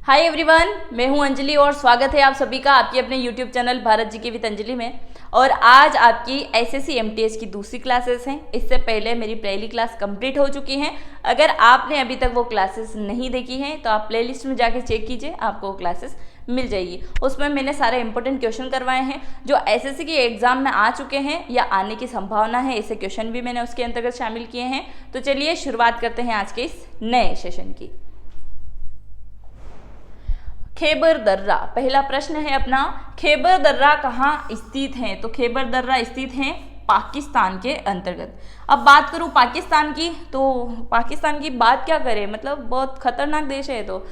Hi everyone, मैं हूं अंजलि और स्वागत है आप सभी का आपकी अपने यूट्यूब चैनल भारत जी की विद अंजलि में। और आज आपकी एसएससी एमटीएस की दूसरी क्लासेस हैं। इससे पहले मेरी पहली क्लास कंप्लीट हो चुकी हैं। अगर आपने अभी तक वो क्लासेस नहीं देखी हैं तो आप प्लेलिस्ट में जाके चेक कीजिए, आपको वो क्लासेस मिल जाएगी। उसमें मैंने सारे इंपॉर्टेंट क्वेश्चन करवाए हैं जो एसएससी के एग्जाम में आ चुके हैं या आने की संभावना है, ऐसे क्वेश्चन भी मैंने उसके अंतर्गत शामिल किए हैं। तो चलिए शुरुआत करते हैं आज के इस नए सेशन की। खैबर दर्रा, पहला प्रश्न है अपना, खैबर दर्रा कहाँ स्थित है? तो खैबर दर्रा स्थित है पाकिस्तान के अंतर्गत। अब बात करूँ पाकिस्तान की, तो पाकिस्तान की बात क्या करें, मतलब बहुत खतरनाक देश है। तो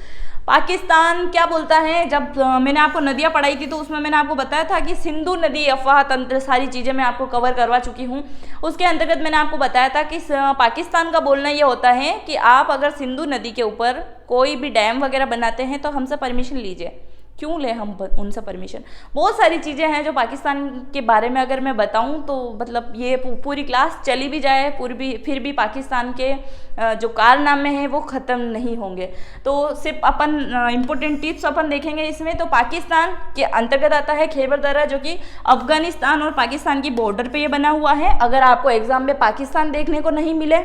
पाकिस्तान क्या बोलता है, जब मैंने आपको नदियाँ पढ़ाई थी तो उसमें मैंने आपको बताया था कि सिंधु नदी, अफवाह तंत्र, सारी चीज़ें मैं आपको कवर करवा चुकी हूँ। उसके अंतर्गत मैंने आपको बताया था कि पाकिस्तान का बोलना ये होता है कि आप अगर सिंधु नदी के ऊपर कोई भी डैम वगैरह बनाते हैं तो हमसे परमिशन लीजिए। क्यों ले हम उनसे परमिशन? बहुत सारी चीज़ें हैं जो पाकिस्तान के बारे में अगर मैं बताऊं तो मतलब ये पूरी क्लास चली भी जाए फिर भी पाकिस्तान के जो कारनामे हैं वो ख़त्म नहीं होंगे। तो सिर्फ अपन इम्पोर्टेंट टिप्स अपन देखेंगे इसमें। तो पाकिस्तान के अंतर्गत आता है खैबर दर्रा, जो कि अफगानिस्तान और पाकिस्तान की बॉर्डर पे ये बना हुआ है। अगर आपको एग्जाम में पाकिस्तान देखने को नहीं मिले,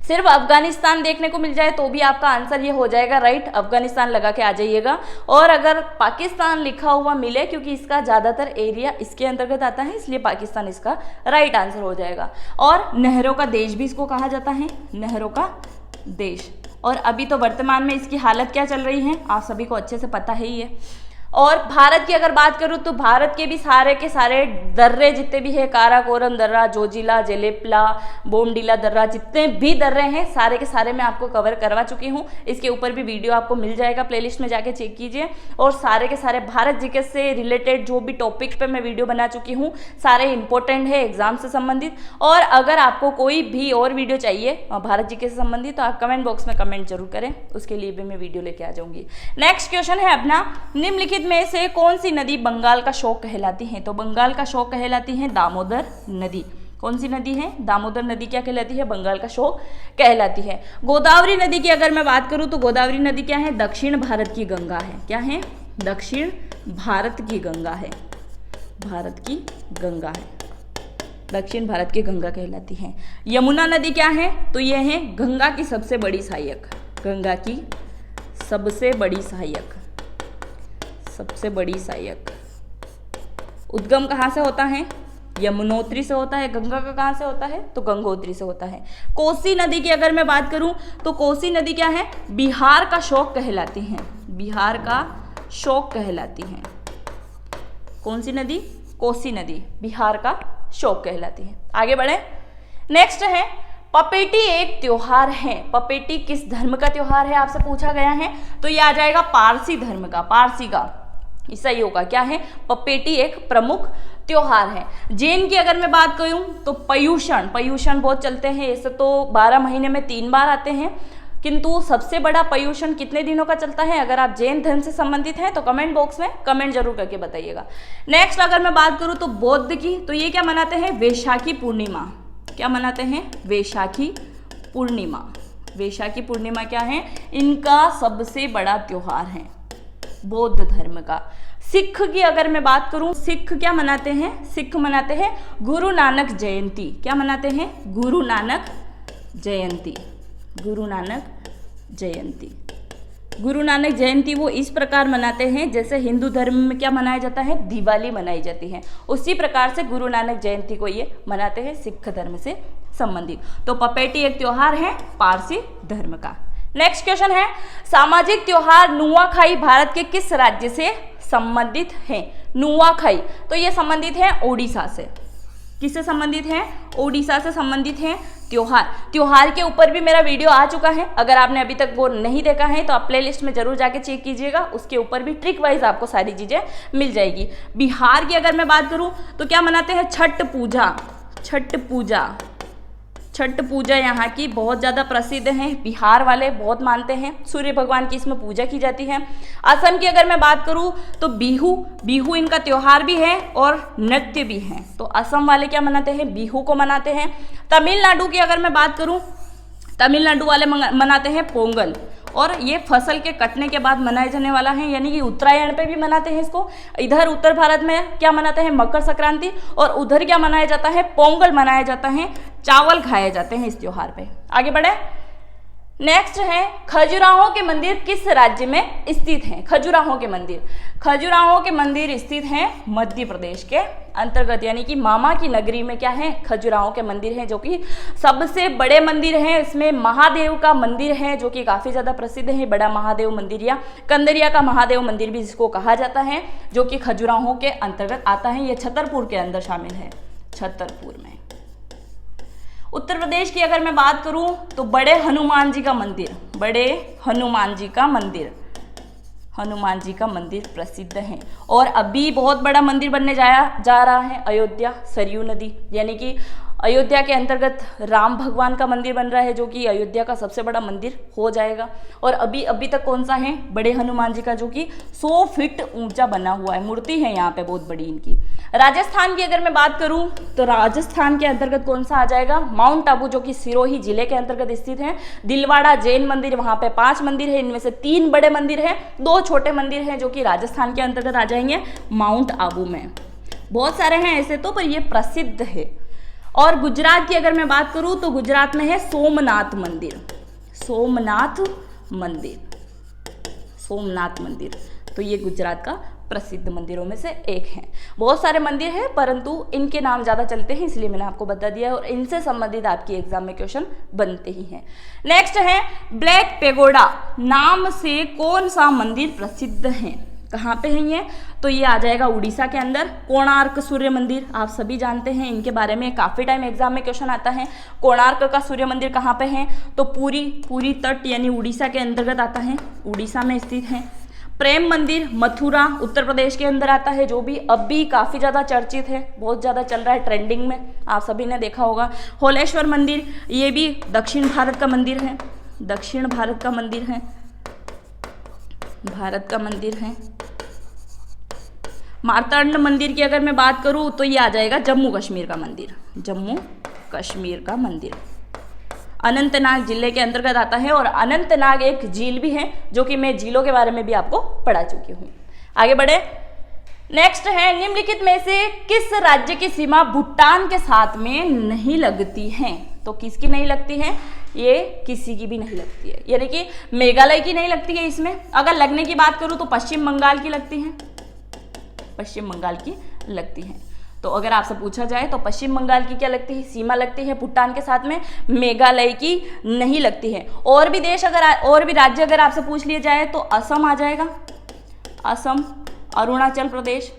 सिर्फ अफगानिस्तान देखने को मिल जाए तो भी आपका आंसर ये हो जाएगा राइट, अफगानिस्तान लगा के आ जाइएगा। और अगर पाकिस्तान लिखा हुआ मिले, क्योंकि इसका ज़्यादातर एरिया इसके अंतर्गत आता है, इसलिए पाकिस्तान इसका राइट आंसर हो जाएगा। और नहरों का देश भी इसको कहा जाता है, नहरों का देश। और अभी तो वर्तमान में इसकी हालत क्या चल रही है आप सभी को अच्छे से पता है ही है। और भारत की अगर बात करूँ तो भारत के भी सारे के सारे दर्रे जितने भी है, काराकोरम दर्रा, जोजिला, जेलेपला, बोमडीला दर्रा, जितने भी दर्रे हैं सारे के सारे मैं आपको कवर करवा चुकी हूँ। इसके ऊपर भी वीडियो आपको मिल जाएगा, प्लेलिस्ट में जाके चेक कीजिए। और सारे के सारे भारत जीके से रिलेटेड जो भी टॉपिक पे मैं वीडियो बना चुकी हूँ सारे इंपॉर्टेंट है एग्जाम से संबंधित। और अगर आपको कोई भी और वीडियो चाहिए भारत जीके से संबंधित तो आप कमेंट बॉक्स में कमेंट जरूर करें, उसके लिए भी मैं वीडियो लेके आ जाऊंगी। नेक्स्ट क्वेश्चन है अपना, निम्नलिखित में से कौन सी नदी बंगाल का शौक कहलाती है? तो बंगाल का शौक कहलाती है दामोदर नदी। कौन सी नदी है? दामोदर नदी क्या कहलाती है? बंगाल का शौक कहलाती है। गोदावरी नदी की अगर मैं बात करूं तो गोदावरी नदी क्या है? दक्षिण भारत की गंगा है। क्या है? दक्षिण भारत की गंगा है, भारत की गंगा है, दक्षिण भारत की गंगा कहलाती है। यमुना नदी क्या है? तो यह है गंगा की सबसे बड़ी सहायक, गंगा की सबसे बड़ी सहायक, सबसे बड़ी सहायक। उद्गम कहाँ से होता है? यमुनोत्री से होता है। गंगा का कहाँ से होता है? तो गंगोत्री से होता है। कोसी नदी की अगर मैं बात करूं तो कोसी नदी क्या है? बिहार का शौक कहलाती है, बिहार का शौक कहलाती है। कौन सी नदी? कोसी नदी बिहार का शौक कहलाती है। आगे बढ़े, नेक्स्ट है पपेटी एक त्योहार है। पपेटी किस धर्म का त्योहार है आपसे पूछा गया है, तो ये आ जाएगा पारसी धर्म का, पारसी का, ईसाइयों का। क्या है? पपेटी एक प्रमुख त्योहार है। जैन की अगर मैं बात करूं तो पर्युषण, पर्युषण बहुत चलते हैं। ऐसे तो 12 महीने में 3 बार आते हैं, किंतु सबसे बड़ा पर्युषण कितने दिनों का चलता है? अगर आप जैन धर्म से संबंधित हैं तो कमेंट बॉक्स में कमेंट जरूर करके बताइएगा। नेक्स्ट अगर मैं बात करूं तो बौद्ध की, तो ये क्या मनाते हैं? वैशाखी पूर्णिमा। क्या मनाते हैं? वैशाखी पूर्णिमा। वैशाखी पूर्णिमा क्या है? इनका सबसे बड़ा त्योहार है बौद्ध धर्म का। सिख की अगर मैं बात करूं, सिख क्या मनाते हैं? सिख मनाते हैं गुरु नानक जयंती। क्या मनाते हैं? गुरु नानक जयंती, गुरु नानक जयंती। गुरु नानक जयंती वो इस प्रकार मनाते हैं जैसे हिंदू धर्म में क्या मनाया जाता है? दिवाली मनाई जाती है, उसी प्रकार से गुरु नानक जयंती को ये मनाते हैं सिख धर्म से संबंधित। तो पपेटी एक त्योहार है पारसी धर्म का। नेक्स्ट क्वेश्चन है, सामाजिक त्योहार नुआखाई भारत के किस राज्य से संबंधित है? नुआखाई तो ये संबंधित है ओडिशा से। किससे संबंधित है? ओडिशा से संबंधित है त्योहार। त्योहार के ऊपर भी मेरा वीडियो आ चुका है, अगर आपने अभी तक वो नहीं देखा है तो आप प्लेलिस्ट में जरूर जाके चेक कीजिएगा, उसके ऊपर भी ट्रिक वाइज आपको सारी चीजें मिल जाएगी। बिहार की अगर मैं बात करूं तो क्या मनाते हैं? छठ पूजा, छठ पूजा, छठ पूजा यहाँ की बहुत ज़्यादा प्रसिद्ध है, बिहार वाले बहुत मानते हैं, सूर्य भगवान की इसमें पूजा की जाती है। असम की अगर मैं बात करूँ तो बिहू, बिहू इनका त्योहार भी है और नृत्य भी है, तो असम वाले क्या मनाते हैं? बिहू को मनाते हैं। तमिलनाडु की अगर मैं बात करूँ, तमिलनाडु वाले मनाते हैं पोंगल, और ये फसल के कटने के बाद मनाए जाने वाला है, यानी कि उत्तरायण पे भी मनाते हैं इसको। इधर उत्तर भारत में क्या मनाते हैं, मकर संक्रांति, और उधर क्या मनाया जाता है, पोंगल मनाया जाता है, चावल खाए जाते हैं इस त्योहार पे। आगे बढ़े। नेक्स्ट है खजुराहो के मंदिर किस राज्य में स्थित हैं। खजुराहो के मंदिर स्थित हैं मध्य प्रदेश के अंतर्गत, यानी कि मामा की नगरी में क्या है, खजुराहो के मंदिर हैं, जो कि सबसे बड़े मंदिर हैं। इसमें महादेव का मंदिर है जो कि काफी ज्यादा प्रसिद्ध है, बड़ा महादेव मंदिर या कंदरिया का महादेव मंदिर भी जिसको कहा जाता है, जो कि खजुराहो के अंतर्गत आता है। ये छतरपुर के अंदर शामिल है, छतरपुर में। उत्तर प्रदेश की अगर मैं बात करूं तो बड़े हनुमान जी का मंदिर प्रसिद्ध है। और अभी बहुत बड़ा मंदिर बनने जा रहा है अयोध्या सरयू नदी, यानी कि अयोध्या के अंतर्गत राम भगवान का मंदिर बन रहा है, जो कि अयोध्या का सबसे बड़ा मंदिर हो जाएगा। और अभी तक कौन सा है, बड़े हनुमान जी का, जो कि 100 फीट ऊंचा बना हुआ है, मूर्ति है यहाँ पे बहुत बड़ी इनकी। राजस्थान की अगर मैं बात करूं तो राजस्थान के अंतर्गत कौन सा आ जाएगा, माउंट आबू, जो कि सिरोही जिले के अंतर्गत स्थित है। दिलवाड़ा जैन मंदिर, वहां पे 5 मंदिर है, इनमें से 3 बड़े मंदिर हैं, 2 छोटे मंदिर हैं, जो कि राजस्थान के अंतर्गत आ जाएंगे माउंट आबू में। बहुत सारे हैं ऐसे तो, पर ये प्रसिद्ध है। और गुजरात की अगर मैं बात करूं तो गुजरात में है सोमनाथ मंदिर, तो ये गुजरात का प्रसिद्ध मंदिरों में से एक है। बहुत सारे मंदिर हैं, परंतु इनके नाम ज़्यादा चलते हैं, इसलिए मैंने आपको बता दिया है, और इनसे संबंधित आपकी एग्जाम में क्वेश्चन बनते ही हैं। नेक्स्ट है ब्लैक पेगोडा नाम से कौन सा मंदिर प्रसिद्ध है। कहाँ पे है ये, तो ये आ जाएगा उड़ीसा के अंदर। कोणार्क सूर्य मंदिर आप सभी जानते हैं, इनके बारे में काफ़ी टाइम एग्जाम में क्वेश्चन आता है। कोणार्क का सूर्य मंदिर कहाँ पे है, तो पूरी तट यानी उड़ीसा के अंतर्गत आता है, उड़ीसा में स्थित है। प्रेम मंदिर मथुरा उत्तर प्रदेश के अंदर आता है, जो भी अभी काफ़ी ज़्यादा चर्चित है, बहुत ज़्यादा चल रहा है, ट्रेंडिंग में, आप सभी ने देखा होगा। होलेश्वर मंदिर, ये भी दक्षिण भारत का मंदिर है, मार्तांड मंदिर की अगर मैं बात करूं तो ये आ जाएगा जम्मू कश्मीर का मंदिर, अनंतनाग जिले के अंतर्गत आता है। और अनंतनाग एक झील भी है, जो कि मैं झीलों के बारे में भी आपको पढ़ा चुकी हूँ। आगे बढ़े। नेक्स्ट है निम्नलिखित में से किस राज्य की सीमा भूटान के साथ में नहीं लगती है। तो किसकी नहीं लगती है, ये किसी की भी नहीं लगती है, यानी कि मेघालय की नहीं लगती है इसमें। अगर लगने की बात करूं तो पश्चिम बंगाल की लगती है। तो अगर आपसे पूछा जाए तो पश्चिम बंगाल की क्या लगती है, सीमा लगती है भूटान के साथ में, मेघालय की नहीं लगती है। और भी राज्य अगर आपसे पूछ लिया जाए तो असम आ जाएगा, असम, अरुणाचल प्रदेश,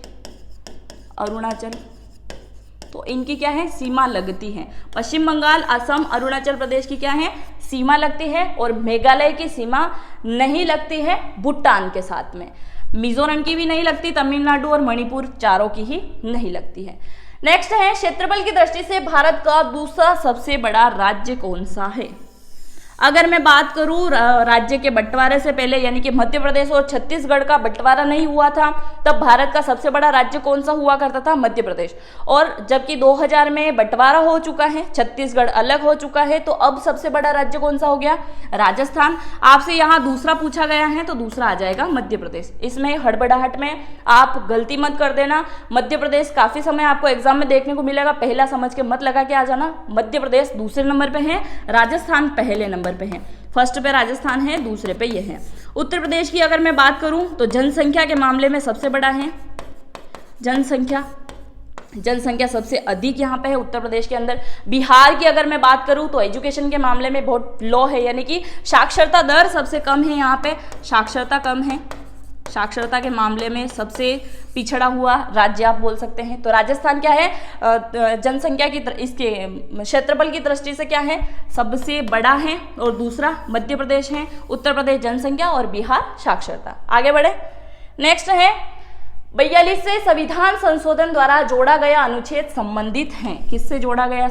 तो इनकी क्या है, सीमा लगती है। पश्चिम बंगाल, असम, अरुणाचल प्रदेश की क्या है, सीमा लगती है। और मेघालय की सीमा नहीं लगती है भूटान के साथ में। मिजोरम की भी नहीं लगती, तमिलनाडु और मणिपुर चारों की ही नहीं लगती है। नेक्स्ट है क्षेत्रफल की दृष्टि से भारत का दूसरा सबसे बड़ा राज्य कौन सा है। अगर मैं बात करूं राज्य के बंटवारे से पहले, यानी कि मध्य प्रदेश और छत्तीसगढ़ का बंटवारा नहीं हुआ था, तब भारत का सबसे बड़ा राज्य कौन सा हुआ करता था, मध्य प्रदेश। और जबकि 2000 में बंटवारा हो चुका है, छत्तीसगढ़ अलग हो चुका है, तो अब सबसे बड़ा राज्य कौन सा हो गया, राजस्थान। आपसे यहाँ दूसरा पूछा गया है तो दूसरा आ जाएगा मध्य प्रदेश। इसमें हड़बड़ाहट में आप गलती मत कर देना। मध्य प्रदेश काफी समय आपको एग्जाम में देखने को मिलेगा, पहला समझ के मत लगा के आ जाना। मध्य प्रदेश दूसरे नंबर पे है, राजस्थान पहले नंबर पे है। फर्स्ट पे राजस्थान है, दूसरे पे ये है। उत्तर प्रदेश की अगर मैं बात करूं तो जनसंख्या के मामले में सबसे बड़ा है, जनसंख्या सबसे अधिक यहाँ पे है उत्तर प्रदेश के अंदर। बिहार की अगर मैं बात करूं तो एजुकेशन के मामले में बहुत लो है, यानी कि साक्षरता दर सबसे कम है, यहाँ पे साक्षरता कम है, साक्षरता के मामले में सबसे पिछड़ा हुआ राज्य आप बोल सकते हैं। तो राजस्थान क्या है, जनसंख्या की इसके क्षेत्रफल की दृष्टि से क्या है, सबसे बड़ा है। और दूसरा मध्य प्रदेश है, उत्तर प्रदेश जनसंख्या और बिहार साक्षरता। आगे बढ़े। नेक्स्ट है 42वें संविधान संशोधन द्वारा जोड़ा गया अनुच्छेद संबंधित है, किससे जोड़ा गया,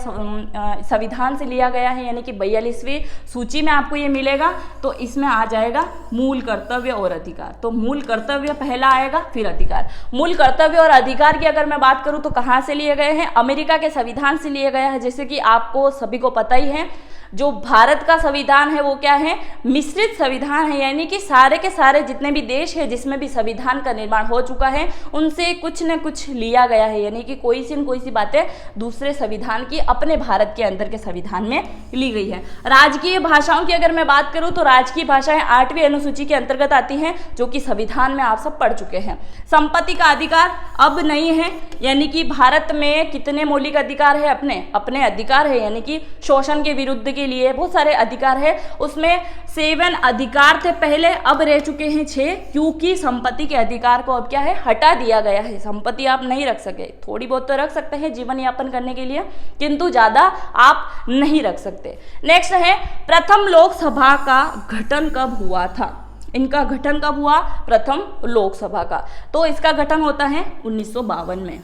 संविधान से लिया गया है, यानी कि 42वीं सूची में आपको ये मिलेगा। तो इसमें आ जाएगा मूल कर्तव्य और अधिकार। तो मूल कर्तव्य पहला आएगा, फिर अधिकार। मूल कर्तव्य और अधिकार की अगर मैं बात करूं तो कहाँ से लिए गए हैं, अमेरिका के संविधान से लिए गया है। जैसे कि आपको सभी को पता ही है, जो भारत का संविधान है वो क्या है, मिश्रित संविधान है, यानी कि सारे के सारे जितने भी देश है जिसमें भी संविधान का निर्माण हो चुका है उनसे कुछ न कुछ लिया गया है, यानी कि कोई सी बातें दूसरे संविधान की अपने भारत के अंदर के संविधान में ली गई है। राजकीय भाषाओं की अगर मैं बात करूं तो राजकीय भाषाएं 8वीं अनुसूची के अंतर्गत आती हैं, जो कि संविधान में आप सब पढ़ चुके हैं। संपत्ति का अधिकार अब नहीं है, यानी कि भारत में कितने मौलिक अधिकार है, अपने अधिकार है, यानी कि शोषण के विरुद्ध के लिए बहुत सारे अधिकार है, उसमें 7 अधिकार थे पहले, अब रह चुके हैं 6, क्योंकि संपत्ति के अधिकार को अब क्या है, हटा दिया गया है। संपत्ति आप नहीं रख सके, थोड़ी बहुत तो रख सकते हैं जीवन यापन करने के लिए, किंतु ज्यादा आप नहीं रख सकते। नेक्स्ट है प्रथम लोकसभा का गठन कब हुआ था। इनका गठन कब हुआ, प्रथम लोकसभा का, तो इसका गठन होता है 1952 में।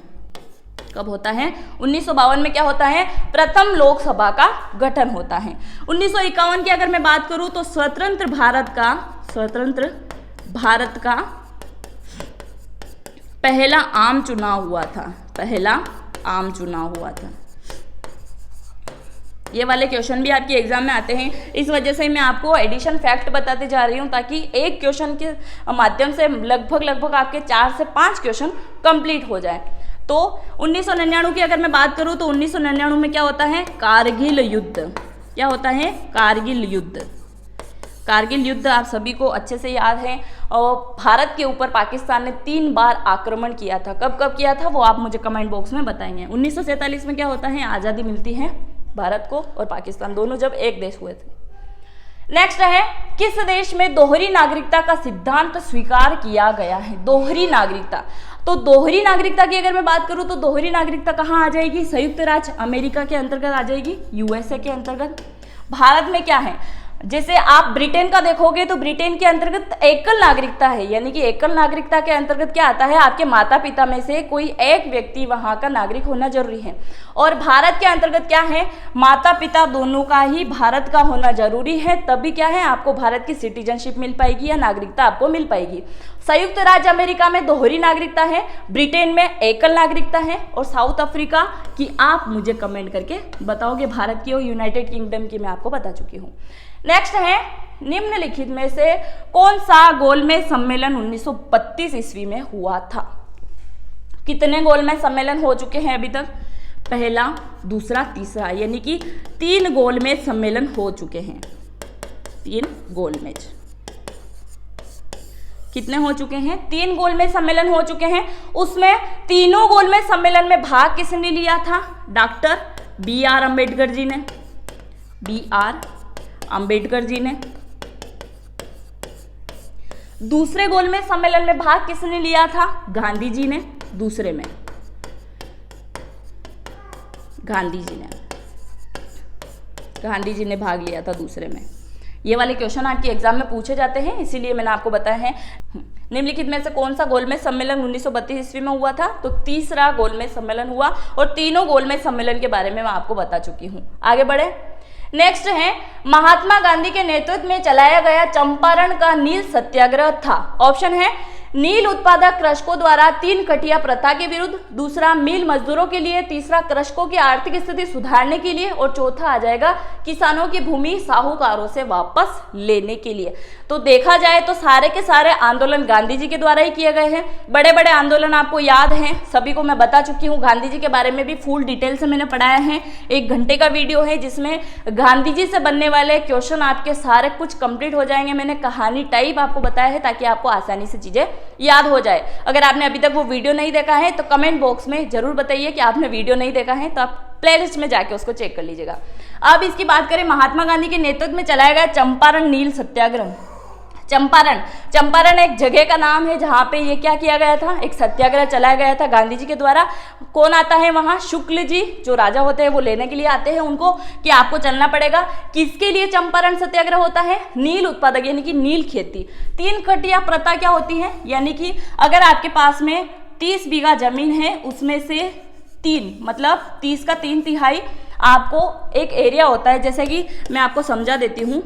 कब होता है, 1952 में क्या होता है, प्रथम लोकसभा का गठन होता है। 1951 की अगर मैं बात करूं तो स्वतंत्र भारत का पहला आम चुनाव हुआ था। ये वाले क्वेश्चन भी आपके एग्जाम में आते हैं, इस वजह से मैं आपको एडिशन फैक्ट बताते जा रही हूँ, ताकि एक क्वेश्चन के माध्यम से लगभग आपके 4 से 5 क्वेश्चन कंप्लीट हो जाए। तो 1999 की अगर मैं बात करूं तो 1999 में क्या होता है, कारगिल युद्ध। क्या होता है, कारगिल युद्ध। कारगिल युद्ध आप सभी को अच्छे से याद है, और भारत के ऊपर पाकिस्तान ने 3 बार आक्रमण किया था। कब कब किया था वो आप मुझे कमेंट बॉक्स में बताएंगे। 1947 में क्या होता है, आज़ादी मिलती है भारत को और पाकिस्तान दोनों जब एक देश हुए थे। नेक्स्ट है किस देश में दोहरी नागरिकता का सिद्धांत स्वीकार किया गया है। दोहरी नागरिकता, तो दोहरी नागरिकता की अगर मैं बात करूं तो दोहरी नागरिकता कहाँ आ जाएगी, संयुक्त राज्य अमेरिका के अंतर्गत आ जाएगी, यूएसए के अंतर्गत। भारत में क्या है, जैसे आप ब्रिटेन का देखोगे तो ब्रिटेन के अंतर्गत एकल नागरिकता है, यानी कि एकल नागरिकता के अंतर्गत क्या आता है, आपके माता पिता में से कोई एक व्यक्ति वहां का नागरिक होना जरूरी है। और भारत के अंतर्गत क्या है, माता पिता दोनों का ही भारत का होना जरूरी है, तभी क्या है आपको भारत की सिटीजनशिप मिल पाएगी या नागरिकता आपको मिल पाएगी। संयुक्त राज्य अमेरिका में दोहरी नागरिकता है, ब्रिटेन में एकल नागरिकता है, और साउथ अफ्रीका की आप मुझे कमेंट करके बताओगे। भारत की और यूनाइटेड किंगडम की मैं आपको बता चुकी हूँ। नेक्स्ट है निम्नलिखित में से कौन सा गोलमेज सम्मेलन 1932 ईस्वी में हुआ था। कितने गोलमेज सम्मेलन हो चुके हैं अभी तक, पहला, दूसरा, तीसरा, यानी कि 3 गोलमेज सम्मेलन हो चुके हैं। 3 गोलमेज कितने हो चुके हैं, 3 गोलमेज सम्मेलन हो चुके हैं। उसमें तीनों गोलमेज सम्मेलन में भाग किसने लिया था, डॉक्टर BR अम्बेडकर जी ने, BR अम्बेडकर जी ने। दूसरे गोलमेज सम्मेलन में भाग किसने लिया था, गांधी जी ने, दूसरे में गांधी जी ने भाग लिया था दूसरे में। ये वाले क्वेश्चन आपके एग्जाम में पूछे जाते हैं, इसीलिए मैंने आपको बताया है। निम्नलिखित में से कौन सा गोलमेज सम्मेलन 1932 ईस्वी में हुआ था, तो तीसरा गोलमेज सम्मेलन हुआ, और तीनों गोलमेज सम्मेलन के बारे में मैं आपको बता चुकी हूँ। आगे बढ़े। नेक्स्ट है महात्मा गांधी के नेतृत्व में चलाया गया चंपारण का नील सत्याग्रह था। ऑप्शन है नील उत्पादक कृषकों द्वारा 3 कटिया प्रथा के विरुद्ध, दूसरा मिल मजदूरों के लिए, तीसरा कृषकों की आर्थिक स्थिति सुधारने के लिए, और चौथा आ जाएगा किसानों की भूमि साहूकारों से वापस लेने के लिए। तो देखा जाए तो सारे के सारे आंदोलन गांधी जी के द्वारा ही किए गए हैं। बड़े बड़े आंदोलन आपको याद हैं, सभी को मैं बता चुकी हूँ। गांधी जी के बारे में भी फुल डिटेल से मैंने पढ़ाया है, 1 घंटे का वीडियो है जिसमें गांधी जी से बनने वाले क्वेश्चन आपके सारे कुछ कंप्लीट हो जाएंगे। मैंने कहानी टाइप आपको बताया है ताकि आपको आसानी से चीजें याद हो जाए। अगर आपने अभी तक वो वीडियो नहीं देखा है तो कमेंट बॉक्स में जरूर बताइए कि आपने वीडियो नहीं देखा है, तो आप प्लेलिस्ट में जाके उसको चेक कर लीजिएगा। अब इसकी बात करें महात्मा गांधी के नेतृत्व में चलाया गया चंपारण नील सत्याग्रह। चंपारण एक जगह का नाम है जहां पे ये क्या किया गया था, एक सत्याग्रह चलाया गया था गांधी जी के द्वारा। कौन आता है वहां, शुक्ल जी जो राजा होते हैं वो लेने के लिए आते हैं उनको कि आपको चलना पड़ेगा। किसके लिए चंपारण सत्याग्रह होता है, नील उत्पादक यानी कि नील खेती। 3 कटिया प्रथा क्या होती है, यानी कि अगर आपके पास में 30 बीघा जमीन है उसमें से 3 मतलब 30 का 3 तिहाई आपको एक एरिया होता है। जैसे कि मैं आपको समझा देती हूँ,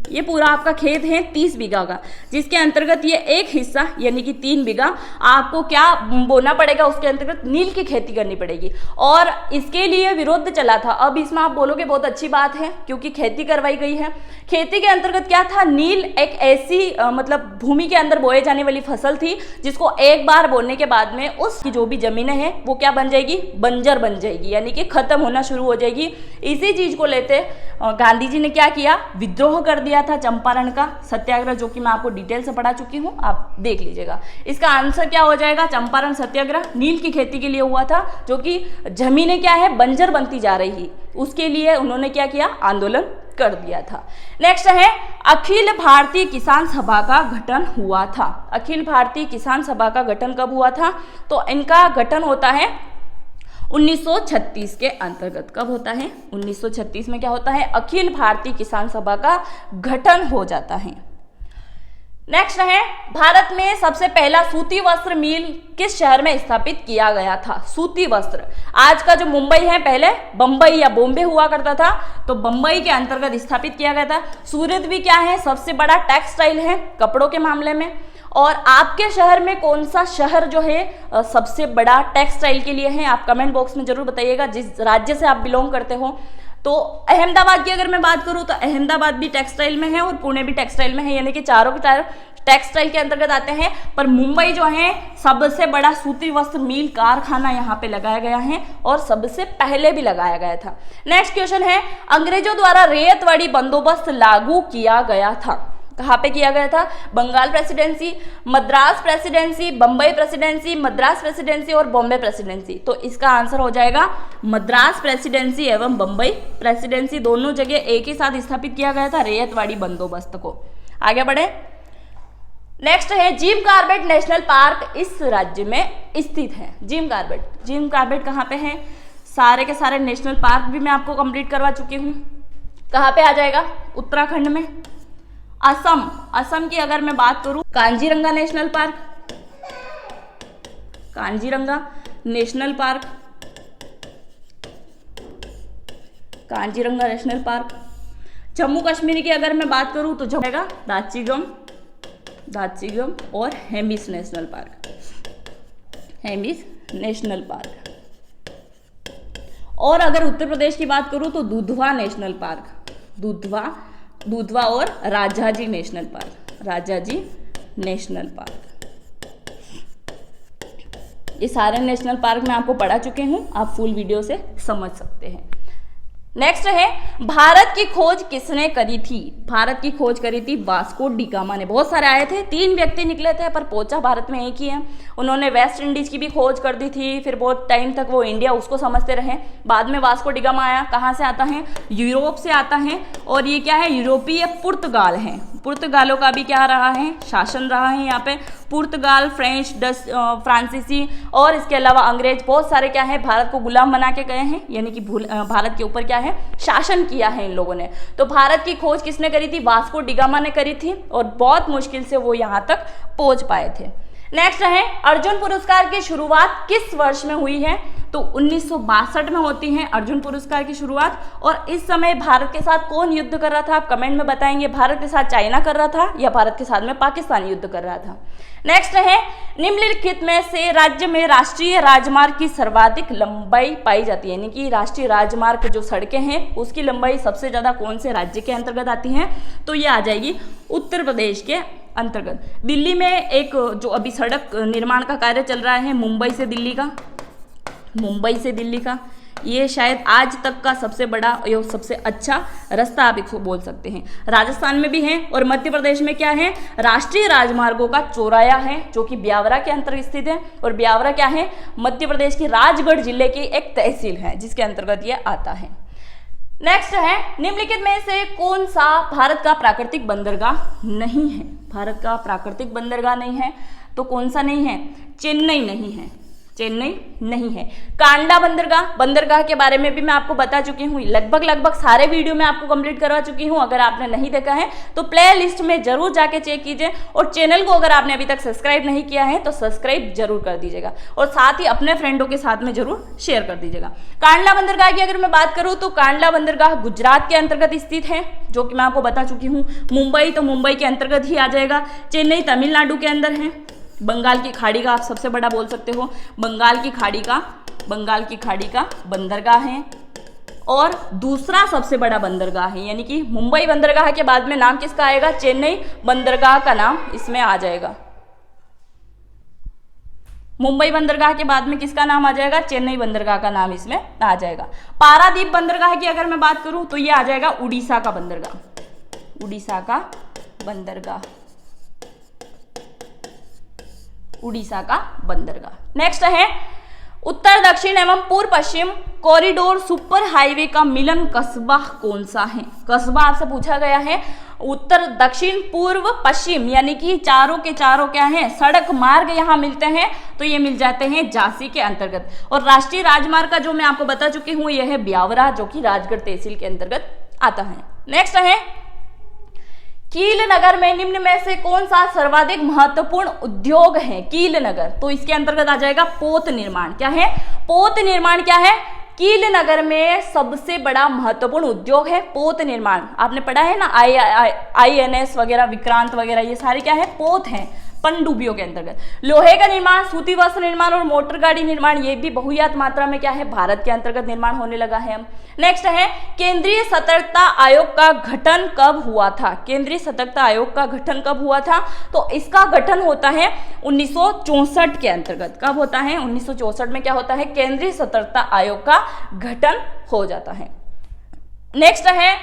ये पूरा आपका खेत है 30 बीघा का, जिसके अंतर्गत ये एक हिस्सा यानी कि 3 बीघा आपको क्या बोना पड़ेगा, उसके अंतर्गत नील की खेती करनी पड़ेगी। और इसके लिए विरोध चला था। अब इसमें आप बोलोगे बहुत अच्छी बात है क्योंकि खेती करवाई गई है। खेती के अंतर्गत क्या था, नील एक ऐसी मतलब भूमि के अंदर बोए जाने वाली फसल थी जिसको एक बार बोने के बाद में उसकी जो भी जमीनें हैं वो क्या बन जाएगी, बंजर बन जाएगी, यानी कि खत्म होना शुरू हो जाएगी। इसी चीज को लेते गांधी जी ने क्या किया, विद्रोह कर दिया था, चंपारण का सत्याग्रह, जो कि मैं आपको डिटेल से पढ़ा चुकी हूं, आप देख लीजिएगा। इसका आंसर क्या हो जाएगा, चंपारण सत्याग्रह नील की खेती के लिए हुआ था, जो कि जमीनें क्या है बंजर बनती जा रही, उसके लिए उन्होंने क्या किया, आंदोलन कर दिया था। नेक्स्ट है अखिल भारतीय किसान सभा का गठन हुआ था। अखिल भारतीय किसान सभा का गठन कब हुआ था, तो इनका गठन होता है 1936 के अंतर्गत। कब होता है, 1936 में क्या होता है, अखिल भारतीय किसान सभा का गठन हो जाता है। नेक्स्ट है भारत में सबसे पहला सूती वस्त्र मिल किस शहर में स्थापित किया गया था। सूती वस्त्र, आज का जो मुंबई है पहले बंबई या बॉम्बे हुआ करता था, तो बंबई के अंतर्गत स्थापित किया गया था। सूरत भी क्या है, सबसे बड़ा टेक्सटाइल है कपड़ों के मामले में। और आपके शहर में कौन सा शहर जो है सबसे बड़ा टेक्सटाइल के लिए है, आप कमेंट बॉक्स में जरूर बताइएगा जिस राज्य से आप बिलोंग करते हो। तो अहमदाबाद की अगर मैं बात करूं तो अहमदाबाद भी टेक्सटाइल में है और पुणे भी टेक्सटाइल में है, यानी कि चारों के चारों टेक्सटाइल के अंतर्गत आते हैं। पर मुंबई जो है सबसे बड़ा सूती वस्त्र मिल कारखाना यहाँ पे लगाया गया है और सबसे पहले भी लगाया गया था। नेक्स्ट क्वेश्चन है अंग्रेजों द्वारा रैयतवाड़ी बंदोबस्त लागू किया गया था। कहाँ पे किया गया था, Bengal presidency, Madras presidency, Bambai presidency, Madras presidency और बॉम्बे प्रेसिडेंसी। तो इसका आंसर हो जाएगा मद्रास प्रेसिडेंसी एवं बंबई प्रेसिडेंसी, दोनों जगह एक ही साथ स्थापित किया गया था रैयतवाड़ी बंदोबस्त को। आगे बढ़े। नेक्स्ट है जिम कॉर्बेट नेशनल पार्क इस राज्य में स्थित है। जिम कॉर्बेट कहाँ पे है, सारे के सारे नेशनल पार्क भी मैं आपको कंप्लीट करवा चुकी हूँ। कहाँ पे आ जाएगा, उत्तराखंड में। असम की अगर मैं बात करूं, Kaziranga national park, Kaziranga national park, Kaziranga national park. Jammu Kashmir की अगर मैं बात करूं तो जगह दाचिगम और Hemis national park, Hemis national park. और अगर उत्तर प्रदेश की बात करूं तो दुधवा नेशनल पार्क, दुधवा और Rajaji national park, Rajaji national park. ये सारे नेशनल पार्क मैं आपको पढ़ा चुके हूं, आप फुल वीडियो से समझ सकते हैं। नेक्स्ट है भारत की खोज किसने करी थी। भारत की खोज करी थी वास्को डी गामा ने। बहुत सारे आए थे, 3 व्यक्ति निकले थे पर पहुंचा भारत में एक ही है। उन्होंने वेस्ट इंडीज की भी खोज कर दी थी, फिर बहुत टाइम तक वो इंडिया उसको समझते रहे। बाद में वास्को डी गामा आया, कहाँ से आता है, यूरोप से आता है। और ये क्या है, यूरोपीय पुर्तगाल है। पुर्तगालों का भी क्या रहा है, शासन रहा है यहाँ पे। पुर्तगाल, फ्रेंच, डच, फ्रांसीसी और इसके अलावा अंग्रेज बहुत सारे क्या है भारत को गुलाम बना के गए हैं, यानी कि भारत के ऊपर क्या है शासन किया है इन लोगों ने। तो भारत की खोज किसने करी थी, वास्को डी गामा ने करी थी और बहुत मुश्किल से वो यहाँ तक पहुंच पाए थे। नेक्स्ट है अर्जुन पुरस्कार की शुरुआत किस वर्ष में हुई है, तो 1962 में होती है अर्जुन पुरस्कार की शुरुआत। और इस समय भारत के साथ कौन युद्ध कर रहा था, आप कमेंट में बताएंगे। भारत के साथ चाइना कर रहा था या भारत के साथ में पाकिस्तान युद्ध कर रहा था। नेक्स्ट है निम्नलिखित में से राज्य में राष्ट्रीय राजमार्ग की सर्वाधिक लंबाई पाई जाती है, यानी कि राष्ट्रीय राजमार्ग जो सड़कें हैं उसकी लंबाई सबसे ज्यादा कौन से राज्य के अंतर्गत आती है, तो ये आ जाएगी उत्तर प्रदेश के अंतर्गत। दिल्ली में एक जो अभी सड़क निर्माण का कार्य चल रहा है मुंबई से दिल्ली का, ये शायद आज तक का सबसे बड़ा या सबसे अच्छा रास्ता आप इसको बोल सकते हैं। राजस्थान में भी है और मध्य प्रदेश में क्या है, राष्ट्रीय राजमार्गों का चौराया है जो कि ब्यावरा के अंतर्गत स्थित है। और ब्यावरा क्या है, मध्य प्रदेश की राजगढ़ जिले की एक तहसील है जिसके अंतर्गत ये आता है। नेक्स्ट है निम्नलिखित में से कौन सा भारत का प्राकृतिक बंदरगाह नहीं है। भारत का प्राकृतिक बंदरगाह नहीं है तो कौन सा नहीं है, चेन्नई नहीं है। चेन्नई नहीं है। कांडला बंदरगाह के बारे में भी मैं आपको बता चुकी हूँ, लगभग सारे वीडियो में आपको कंप्लीट करवा चुकी हूँ। अगर आपने नहीं देखा है तो प्ले लिस्ट में जरूर जाके चेक कीजिए, और चैनल को अगर आपने अभी तक सब्सक्राइब नहीं किया है तो सब्सक्राइब जरूर कर दीजिएगा, और साथ ही अपने फ्रेंडों के साथ में जरूर शेयर कर दीजिएगा। कांडला बंदरगाह की अगर मैं बात करूँ तो कांडला बंदरगाह गुजरात के अंतर्गत स्थित है, जो कि मैं आपको बता चुकी हूँ। मुंबई तो मुंबई के अंतर्गत ही आ जाएगा। चेन्नई तमिलनाडु के अंदर है। बंगाल की खाड़ी का आप सबसे बड़ा बोल सकते हो, बंगाल की खाड़ी का बंदरगाह है, और दूसरा सबसे बड़ा बंदरगाह है, यानी कि मुंबई बंदरगाह के बाद में नाम किसका आएगा? चेन्नई बंदरगाह का नाम इसमें आ जाएगा। मुंबई बंदरगाह के बाद में किसका नाम आ जाएगा? चेन्नई बंदरगाह का नाम इसमें आ जाएगा। पारादीप बंदरगाह की अगर मैं बात करूं तो ये आ जाएगा उड़ीसा का बंदरगाह, उड़ीसा का बंदरगाह। नेक्स्ट है उत्तर दक्षिण एवं पूर्व पश्चिम कॉरिडोर सुपर हाईवे का मिलन कस्बा कौन सा है? कस्बा आपसे पूछा गया है। उत्तर दक्षिण पूर्व पश्चिम यानी कि चारों के चारों क्या हैं? सड़क मार्ग यहाँ मिलते हैं, तो ये मिल जाते हैं झांसी के अंतर्गत। और राष्ट्रीय राजमार्ग का जो मैं आपको बता चुकी हूँ यह है ब्यावरा, जो कि राजगढ़ तहसील के अंतर्गत आता है। नेक्स्ट है कील नगर में निम्न में से कौन सा सर्वाधिक महत्वपूर्ण उद्योग है? कील नगर, तो इसके अंतर्गत आ जाएगा पोत निर्माण। क्या है? पोत निर्माण क्या है? कील नगर में सबसे बड़ा महत्वपूर्ण उद्योग है पोत निर्माण। आपने पढ़ा है ना, INS वगैरह, विक्रांत वगैरह, ये सारे क्या है? पोत हैं पनडुब्बियों के अंतर्गत। लोहे का निर्माण, सूती वस्त्र निर्माण और मोटर गाड़ी निर्माण, ये भी बहुयात मात्रा में क्या है? भारत के अंतर्गत निर्माण होने लगा है। नेक्स्ट है केंद्रीय सतर्कता आयोग का गठन कब हुआ था? केंद्रीय सतर्कता आयोग का गठन कब हुआ था? तो इसका गठन होता है 1964 के अंतर्गत। कब होता है? 1964 में क्या होता है? केंद्रीय सतर्कता आयोग का गठन हो जाता है। नेक्स्ट है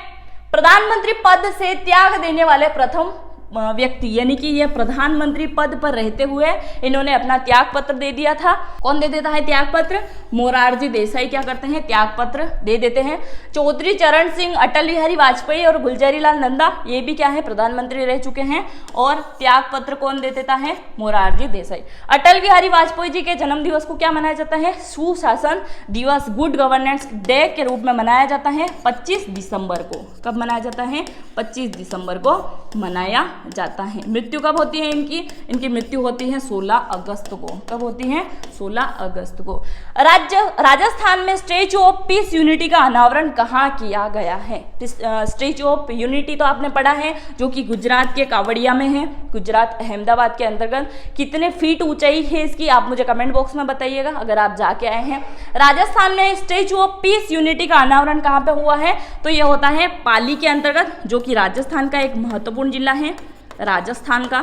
प्रधानमंत्री पद से त्याग देने वाले प्रथम व्यक्ति, यानी कि ये प्रधानमंत्री पद पर रहते हुए इन्होंने अपना त्याग पत्र दे दिया था। कौन दे देता है त्याग पत्र? मोरारजी देसाई क्या करते हैं? त्याग पत्र दे देते हैं। चौधरी चरण सिंह, अटल बिहारी वाजपेयी और गुलजारीलाल नंदा, ये भी क्या है? प्रधानमंत्री रह चुके हैं। और त्याग पत्र कौन दे देता है? मोरारजी देसाई। अटल बिहारी वाजपेयी जी के जन्म दिवस को क्या मनाया जाता है? सुशासन दिवस, गुड गवर्नेंस डे के रूप में मनाया जाता है 25 दिसंबर को। कब मनाया जाता है? 25 दिसंबर को मनाया जाता है। मृत्यु कब होती है इनकी मृत्यु होती है 16 अगस्त को। कब होती है? 16 अगस्त को। राजस्थान में स्टैच्यू ऑफ पीस यूनिटी का अनावरण कहाँ किया गया है? स्टैच्यू ऑफ यूनिटी तो आपने पढ़ा है, जो कि गुजरात के कावड़िया में है, गुजरात अहमदाबाद के अंतर्गत। कितने फीट ऊंचाई है इसकी आप मुझे कमेंट बॉक्स में बताइएगा अगर आप जाके आए हैं। राजस्थान में स्टैच्यू ऑफ पीस यूनिटी का अनावरण कहाँ पे हुआ है? तो यह होता है पाली के अंतर्गत, जो कि राजस्थान का एक महत्वपूर्ण जिला है। राजस्थान का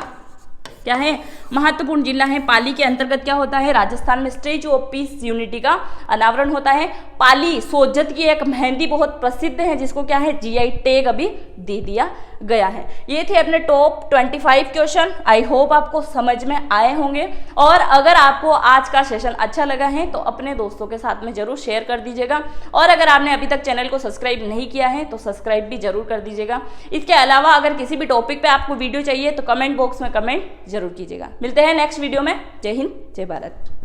क्या है? महत्वपूर्ण जिला है। पाली के अंतर्गत क्या होता है? राजस्थान में स्टैच्यू ऑफ पीस यूनिटी का अनावरण होता है। पाली सोजत की एक मेहंदी बहुत प्रसिद्ध है, जिसको क्या है? GI टैग अभी दे दिया गया है। ये थे अपने टॉप 25 क्वेश्चन। आई होप आपको समझ में आए होंगे, और अगर आपको आज का सेशन अच्छा लगा है तो अपने दोस्तों के साथ में जरूर शेयर कर दीजिएगा, और अगर आपने अभी तक चैनल को सब्सक्राइब नहीं किया है तो सब्सक्राइब भी जरूर कर दीजिएगा। इसके अलावा अगर किसी भी टॉपिक पे आपको वीडियो चाहिए तो कमेंट बॉक्स में कमेंट जरूर कीजिएगा। मिलते हैं नेक्स्ट वीडियो में। जय हिंद, जय भारत।